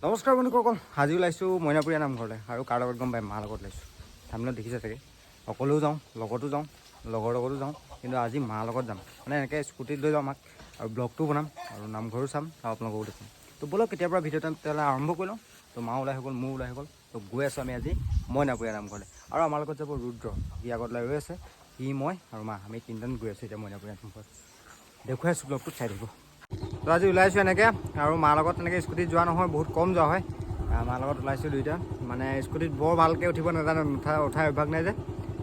নমস্কাৰ বন্ধুসকল, আজি ওলাইছোঁ মইনাপুৰীয়া নামঘৰলৈ আৰু কাৰ লগত গম পাই মাৰ লগত ওলাইছোঁ। সামনে দেখিছে চাগে, অকলেও যাওঁ, লগতো যাওঁ, লগৰ লগতো যাওঁ, কিন্তু আজি মাৰ লগত যাম। মানে এনেকৈ স্কুটিত লৈ যাওঁ মাক আৰু ব্লগটো বনাম আৰু নামঘৰো চাম আৰু আপোনালোককো দেখুৱাম। তো ব'লক কেতিয়াৰ পৰা ভিডিঅ'টো তেতিয়াহ'লে আৰম্ভ কৰি লওঁ। তো মা ওলাই হৈ গ'ল, মোৰ ওলাই হৈ গ'ল। তো গৈ আছোঁ আমি আজি মইনাপুৰীয়া নামঘৰলৈ আৰু আমাৰ লগত যাব ৰুদ্ৰ, সি আগত ওলাই ৰৈ আছে। সি, মই আৰু মা, আমি তিনিজন গৈ আছোঁ এতিয়া মইনাপুৰীয়া নামঘৰত। দেখুৱাই আছোঁ, ব্লগটোত চাই থাকিব। তো আজি ওলাইছোঁ এনেকৈ আৰু মাৰ লগত তেনেকৈ স্কুটিত যোৱা নহয়, বহুত কম যোৱা হয়। মাৰ লগত ওলাইছোঁ দুইটা, মানে স্কুটিত বৰ ভালকৈ উঠিব নাজানো, উঠাই অভ্যাস নাই যে,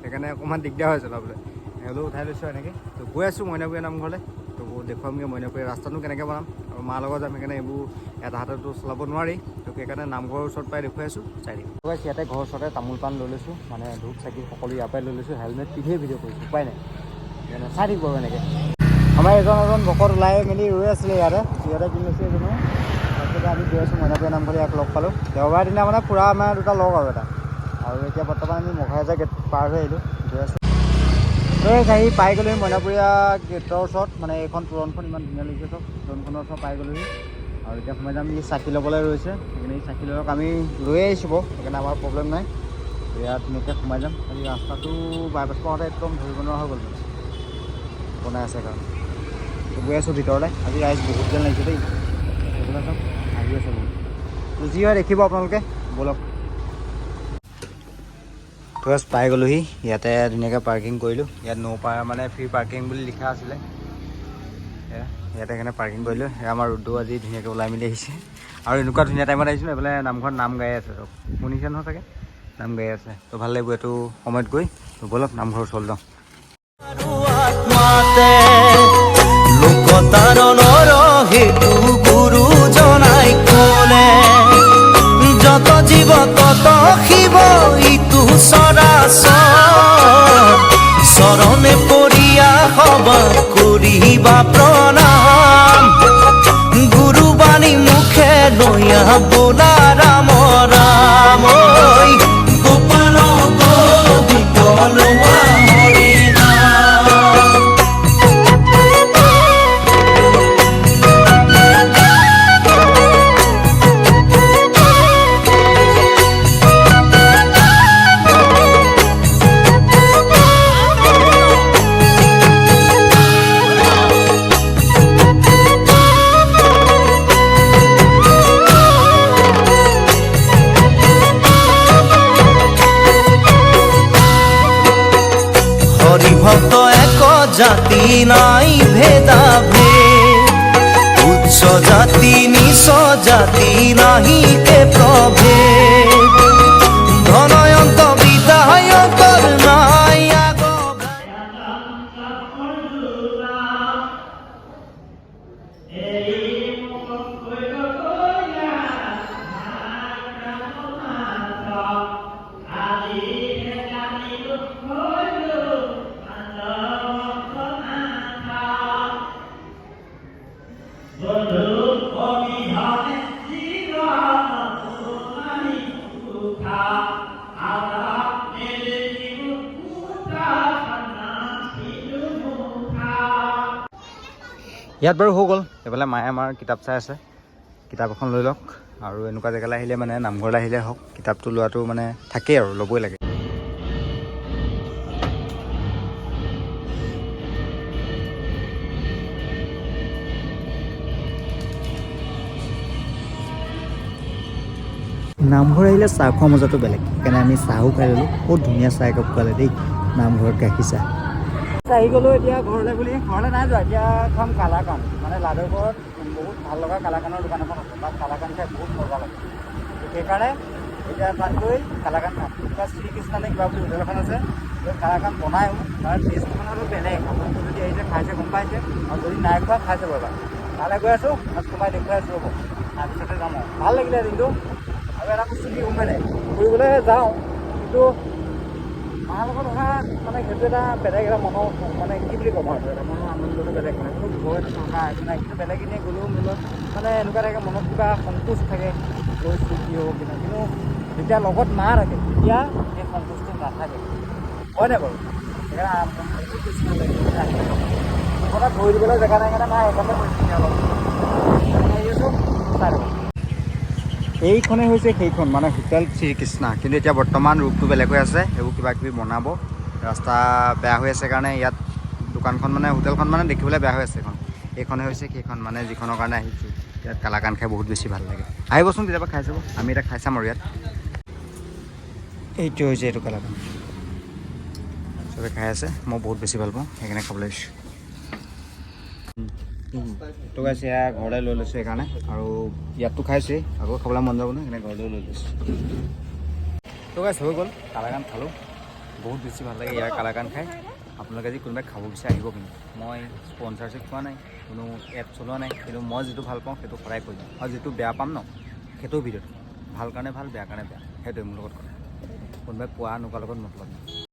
সেইকাৰণে অকণমান দিগদাৰ হয় চলাবলৈ। হ'লেও উঠাই লৈছোঁ এনেকৈ। তো গৈ আছোঁ মইনাপুৰীয়া নামঘৰলৈ। তো দেখুৱামগৈ মইনাপুৰীয়া ৰাস্তাটো কেনেকৈ বনাম আৰু মাৰ লগত যাম, সেইকাৰণে এইবোৰ এটা হাততো চলাব নোৱাৰি। তো সেইকাৰণে নামঘৰৰ ওচৰত পাই দেখুৱাই আছোঁ, চাই দিম। ইয়াতে ঘৰৰ ওচৰতে তামোল পাণ লৈ লৈছোঁ, মানে ধূপ চাকি সকলো ইয়াৰ পৰাই লৈ লৈছোঁ। হেলমেট পিন্ধিয়ে ভিডিঅ' কৰিছোঁ, উপায় নাই, সেইকাৰণে চাই থাকিব আৰু এনেকৈ। আমাৰ এজন ভকত ওলাই মেলি ৰৈ আছিলে ইয়াতে, সিহঁতে কিনি লৈছে এজনো। তাৰপিছতে আমি গৈ আছোঁ মইনাপুৰীয়া নামঘৰলৈ, ইয়াক লগ পালোঁ। দেওবাৰ দিনা মানে ফুৰা আমাৰ দুটা লগ আৰু এটা। আৰু এতিয়া বৰ্তমান আমি মঘাৰাজা গেট পাৰ হৈ আহিলোঁ, গৈ আছোঁ। আহি পাই গ'লোহি মইনাপুৰীয়া গেটৰ ওচৰত, মানে এইখন তোৰণখন ইমান ধুনীয়া লাগিছে চব, তোৰণখনৰ ওচৰত পাই গ'লোহি। আৰু এতিয়া সোমাই যাম, ই চাকি ল'বলৈ ৰৈছে, সেইকাৰণে এই চাকি লওক আমি লৈ আহিছোঁ বাৰু, সেইকাৰণে আমাৰ প্ৰব্লেম নাই। ইয়াত ধুনীয়াকৈ সোমাই যাম। খালি ৰাস্তাটো বাইপাছ পাওঁতে একদম ধৰিব নোৱাৰা হৈ গ'ল, বনাই আছে কাৰণে। গৈ আছোঁ ভিতৰলৈ, আজি ৰাইজ বহুত যেন লাগিছে দেই, সেইবিলাক চব আহি আছে বহুত। তো যি হয় দেখিব আপোনালোকে, ব'লক। তো পাই গ'লোহি, ইয়াতে ধুনীয়াকৈ পাৰ্কিং কৰিলোঁ। ইয়াত মানে ফ্ৰী পাৰ্কিং বুলি লিখা আছিলে, ইয়াতে সেইকাৰণে পাৰ্কিং কৰিলোঁ। সেয়া আমাৰ ৰুদ্ৰ আজি ধুনীয়াকৈ ওলাই মেলি আহিছে আৰু এনেকুৱা ধুনীয়া টাইমত আহিছিলোঁ। এইফালে নামঘৰত নাম গাই আছে, চব শুনিছে নহয় চাগে, নাম গাই আছে। তো ভাল লাগিব এইটো সময়ত গৈ। তো ব'লক নামঘৰ ওচৰলৈ যাওঁ। লোকতাৰণৰ হেতু গুৰু জনাই ক'লে, যত জীৱ তত শিৱ ইটো চৰাচৰ, চৰণে পৰিয়া সবা কৰিবা প্ৰণাম, গুৰুবাণী মুখে লৈয়া বোলা ৰাম ৰাম, গোপাল গোবিন্দ লোৱা হৰি নাম। হৰিভক্ত এক জাতি নাই ভেদা ভেদ, উচ্চ জাতি নিচ জাতি নাহি কে প্ৰভেদ, ধনয়ন্ত বিদায়কৰ নাই ইয়াত বাৰু হৈ গ'ল। এইফালে মায়ে আমাৰ কিতাপ চাই আছে, কিতাপ এখন লৈ লওক। আৰু এনেকুৱা জেগালৈ আহিলে, মানে নামঘৰলৈ আহিলে হওক, কিতাপটো লোৱাটো মানে থাকেই আৰু ল'বই লাগে। নামঘৰ আহিলে চাহ খোৱা মজাটো বেলেগ, সেইকাৰণে আমি চাহো খাই ল'লোঁ। বহুত ধুনীয়া চাহ একাপ খোৱালে দেই, নামঘৰত গাখীৰ চাহ। আহি গ'লোঁ এতিয়া ঘৰলৈ বুলি। ঘৰলৈ নাই যোৱা, এতিয়া খাম কালাকান। মানে লাডুঘৰত বহুত ভাল লগা কালাকানৰ দোকান এখন আছে, তাত কালাকান খাই বহুত মজা লাগে। সেইকাৰণে এতিয়া তাত গৈ কালাকান খাম। কিবা শ্ৰীকৃষ্ণ নে কিবা বুলি হোটেল এখন আছে, কালাকান বনায়ো, তাৰ টেষ্ট মানে অলপ বেলেগ। আপোনালোকে যদি আহিছে খাইছে গম পাইছে, আৰু যদি নাই খোৱা খাই চাব এবাৰ। তালৈ গৈ আছোঁ, তাত সোমাই দেখুৱাই আছোঁ ৰ'ব, তাৰপিছতে যাম আৰু। ভাল লাগিলে দিনটো। আৰু এটা বস্তু কি গম পাই নাই, ফুৰিবলৈ যাওঁ, কিন্তু মাৰ লগত অহা মানে সেইটো এটা বেলেগ এটা মনৰ, মানে কি বুলি ক'ম আৰু, এটা মনৰ আনন্দটো বেলেগ। মানে কোনো ভয় থকা একো নাই, কিন্তু বেলেগ এনেই গ'লেও মিলত মানে এনেকুৱা থাকে, মনত কিবা সন্তোষ থাকে, গৈছোঁ কি হ'ব কি নাই। কিন্তু যেতিয়া লগত মা থাকে, তেতিয়া সেই সন্তোষটো নাথাকে, হয় নাই বাৰু? সেইকাৰণে বহুত বেছি ভাল লাগে কথা ধৰি দিবলৈ জেগা নাই কাৰণে মা সেইকাৰণে কৰিছোঁ অলপ আহি আছোঁ, চাই ল'ব। এইখনে হৈছে সেইখন মানে হোটেল শ্ৰীকৃষ্ণা, কিন্তু এতিয়া বৰ্তমান ৰূপটো বেলেগ হৈ আছে। সেইবোৰ কিবা কিবি বনাব, ৰাস্তা বেয়া হৈ আছে কাৰণে ইয়াত দোকানখন মানে হোটেলখন মানে দেখিবলৈ বেয়া হৈ আছে। এইখনে হৈছে সেইখন মানে যিখনৰ কাৰণে আহিছোঁ। ইয়াত কালাকান খাই বহুত বেছি ভাল লাগে, আহিবচোন কেতিয়াবা খাই চাব। আমি এতিয়া খাই চাম আৰু ইয়াত এইটো হৈছে এইটো কালাকান চবে খাই আছে, মই বহুত বেছি ভাল পাওঁ সেইকাৰণে খাবলৈ আহিছোঁ। তো গাইছে এয়া ঘৰলৈ লৈ লৈছোঁ সেইকাৰণে, আৰু ইয়াততো খাইছোৱেই, আকৌ খাবলৈ মন যাব ন, সেইকাৰণে ঘৰলৈ লৈ লৈছোঁ। তো গাইছে হৈ গ'ল, কালাকান খালোঁ, বহুত বেছি ভাল লাগে ইয়াৰ কালাকান খাই। আপোনালোকে যদি কোনোবাই খাব বিচাৰে আহিব, কিন্তু মই স্পনচাৰশ্বিপ পোৱা নাই, কোনো এপ চলোৱা নাই, কিন্তু মই যিটো ভাল পাওঁ সেইটো সদায় কৈ দিওঁ, আৰু যিটো বেয়া পাম ন সেইটোও ভিডিঅ'টো ভাল কাৰণে ভাল, বেয়া কাৰণে বেয়া, সেইটোৱে মোৰ লগত কথা। কোনোবাই পোৱা নোপোৱাৰ লগত মতলব নাই।